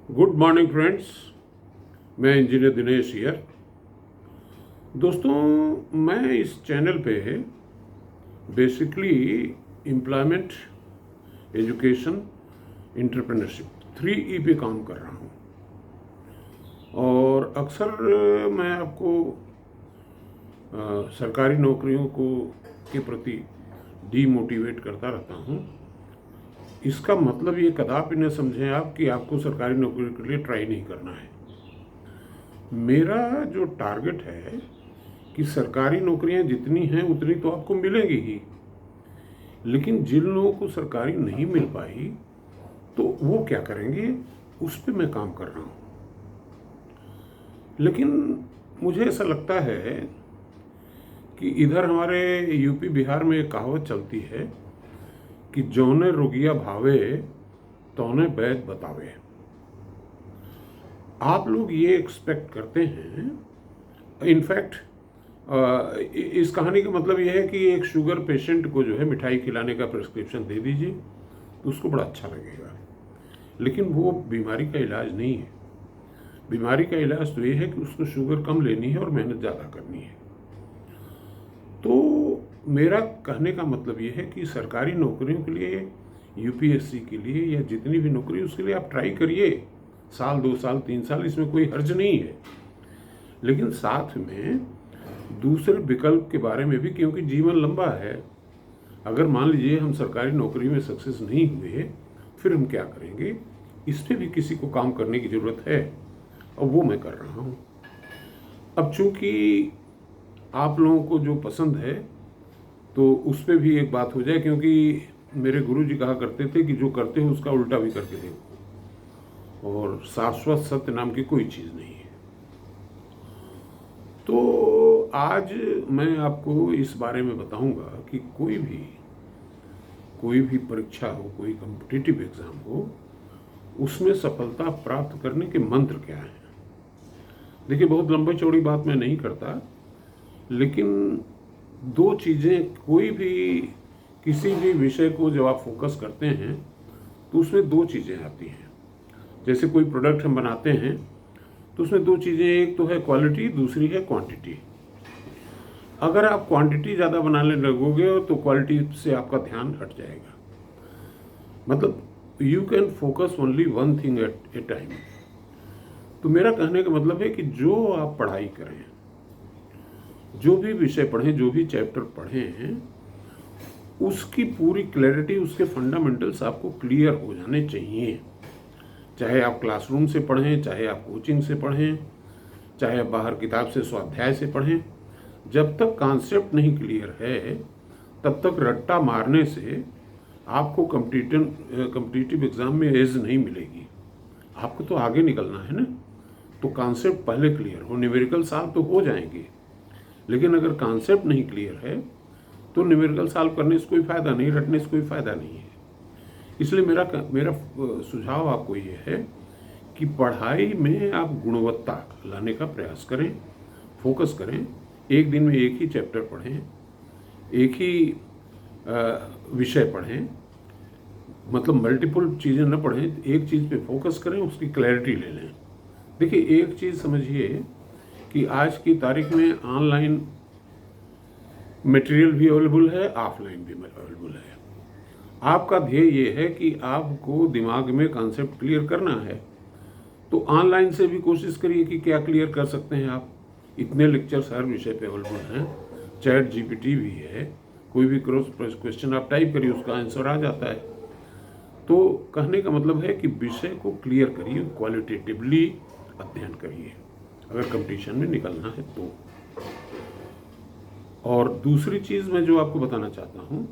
Good morning friends. मैं engineer Dinesh here. दोस्तों, मैं इस चैनल पे basically employment, education, entrepreneurship 3E पे काम कर रहा हूँ। और अक्सर मैं आपको सरकारी नौकरियों के प्रति डीमोटिवेट करता रहता हूँ। इसका मतलब ये कदापि न समझें आप कि आपको सरकारी नौकरी के लिए ट्राई नहीं करना है। मेरा जो टारगेट है कि सरकारी नौकरियां जितनी हैं उतनी तो आपको मिलेंगी ही, लेकिन जिन लोगों को सरकारी नहीं मिल पाई तो वो क्या करेंगे, उस पर मैं काम कर रहा हूँ। लेकिन मुझे ऐसा लगता है कि इधर हमारे यूपी बिहार में एक कहावत चलती है कि जौने रोगिया भावे तौने वैद बतावे। आप लोग ये एक्सपेक्ट करते हैं, इनफैक्ट इस कहानी का मतलब यह है कि एक शुगर पेशेंट को जो है मिठाई खिलाने का प्रिस्क्रिप्शन दे दीजिए तो उसको बड़ा अच्छा लगेगा, लेकिन वो बीमारी का इलाज नहीं है। बीमारी का इलाज तो ये है कि उसको शुगर कम लेनी है और मेहनत ज़्यादा करनी है। तो मेरा कहने का मतलब ये है कि सरकारी नौकरियों के लिए, यूपीएससी के लिए या जितनी भी नौकरी, उसके लिए आप ट्राई करिए। साल 2 साल 3 साल इसमें कोई हर्ज नहीं है, लेकिन साथ में दूसरे विकल्प के बारे में भी, क्योंकि जीवन लंबा है। अगर मान लीजिए हम सरकारी नौकरी में सक्सेस नहीं हुए, फिर हम क्या करेंगे, इस पर भी किसी को काम करने की ज़रूरत है, और वो मैं कर रहा हूँ। अब चूंकि आप लोगों को जो पसंद है तो उस पर भी एक बात हो जाए, क्योंकि मेरे गुरुजी कहा करते थे कि जो करते हो उसका उल्टा भी करके देखो, और शाश्वत सत्य नाम की कोई चीज़ नहीं है। तो आज मैं आपको इस बारे में बताऊंगा कि कोई भी परीक्षा हो, कोई कॉम्पिटिटिव एग्ज़ाम हो, उसमें सफलता प्राप्त करने के मंत्र क्या हैं। देखिए, बहुत लंबी चौड़ी बात मैं नहीं करता, लेकिन 2 चीज़ें, कोई भी किसी भी विषय को जब आप फोकस करते हैं तो उसमें 2 चीज़ें आती हैं। जैसे कोई प्रोडक्ट हम बनाते हैं तो उसमें 2 चीज़ें, एक तो है क्वालिटी, दूसरी है क्वांटिटी। अगर आप क्वांटिटी ज़्यादा बनाने लगोगे तो क्वालिटी से आपका ध्यान हट जाएगा। मतलब you can focus only one thing at A time. तो मेरा कहने का मतलब है कि जो आप पढ़ाई करें, जो भी विषय पढ़ें, जो भी चैप्टर पढ़ें, उसकी पूरी क्लैरिटी, उसके फंडामेंटल्स आपको क्लियर हो जाने चाहिए। चाहे आप क्लासरूम से पढ़ें, चाहे आप कोचिंग से पढ़ें, चाहे आप बाहर किताब से, स्वाध्याय से पढ़ें, जब तक कॉन्सेप्ट नहीं क्लियर है तब तक रट्टा मारने से आपको कॉम्पिटिटिव एग्ज़ाम में एज नहीं मिलेगी। आपको तो आगे निकलना है ना, तो कॉन्सेप्ट पहले क्लियर हो। न्यूमेरिकल सॉल्व तो हो जाएंगे, लेकिन अगर कॉन्सेप्ट नहीं क्लियर है तो न्यूमेरिकल सॉल्व करने से कोई फ़ायदा नहीं, रटने से कोई फ़ायदा नहीं है। इसलिए मेरा सुझाव आपको ये है कि पढ़ाई में आप गुणवत्ता लाने का प्रयास करें, फोकस करें। एक दिन में एक ही चैप्टर पढ़ें, एक ही विषय पढ़ें, मतलब मल्टीपल चीज़ें न पढ़ें, एक चीज़ पे फोकस करें, उसकी क्लैरिटी ले लें। देखिए, एक चीज़ समझिए कि आज की तारीख में ऑनलाइन मटेरियल भी अवेलेबल है, ऑफलाइन भी अवेलेबल है। आपका ध्येय ये है कि आपको दिमाग में कॉन्सेप्ट क्लियर करना है, तो ऑनलाइन से भी कोशिश करिए कि क्या क्लियर कर सकते हैं आप। इतने लेक्चर्स हर विषय पे अवेलेबल हैं, चैट जीपीटी भी है, कोई भी क्रॉस क्वेश्चन आप टाइप करिए, उसका आंसर आ जाता है। तो कहने का मतलब है कि विषय को क्लियर करिए, क्वालिटेटिवली अध्ययन करिए अगर कंपटीशन में निकलना है तो। और दूसरी चीज़ मैं जो आपको बताना चाहता हूँ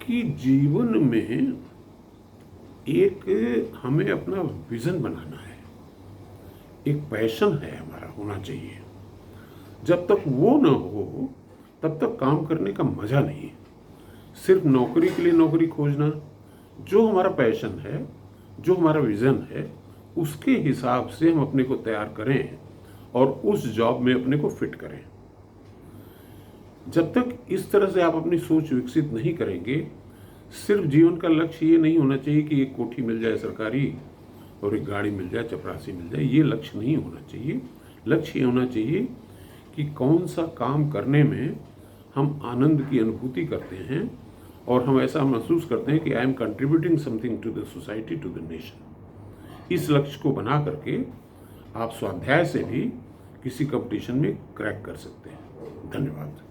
कि जीवन में एक हमें अपना विज़न बनाना है, एक पैशन है हमारा, होना चाहिए। जब तक वो ना हो तब तक काम करने का मज़ा नहीं है। सिर्फ नौकरी के लिए नौकरी खोजना, जो हमारा पैशन है, जो हमारा विज़न है, उसके हिसाब से हम अपने को तैयार करें और उस जॉब में अपने को फिट करें। जब तक इस तरह से आप अपनी सोच विकसित नहीं करेंगे, सिर्फ जीवन का लक्ष्य ये नहीं होना चाहिए कि एक कोठी मिल जाए सरकारी और एक गाड़ी मिल जाए, चपरासी मिल जाए, ये लक्ष्य नहीं होना चाहिए। लक्ष्य ये होना चाहिए कि कौन सा काम करने में हम आनंद की अनुभूति करते हैं और हम ऐसा महसूस करते हैं कि I am contributing something to the society, to the nation. इस लक्ष्य को बना करके आप स्वाध्याय से भी किसी कंपटीशन में क्रैक कर सकते हैं। धन्यवाद।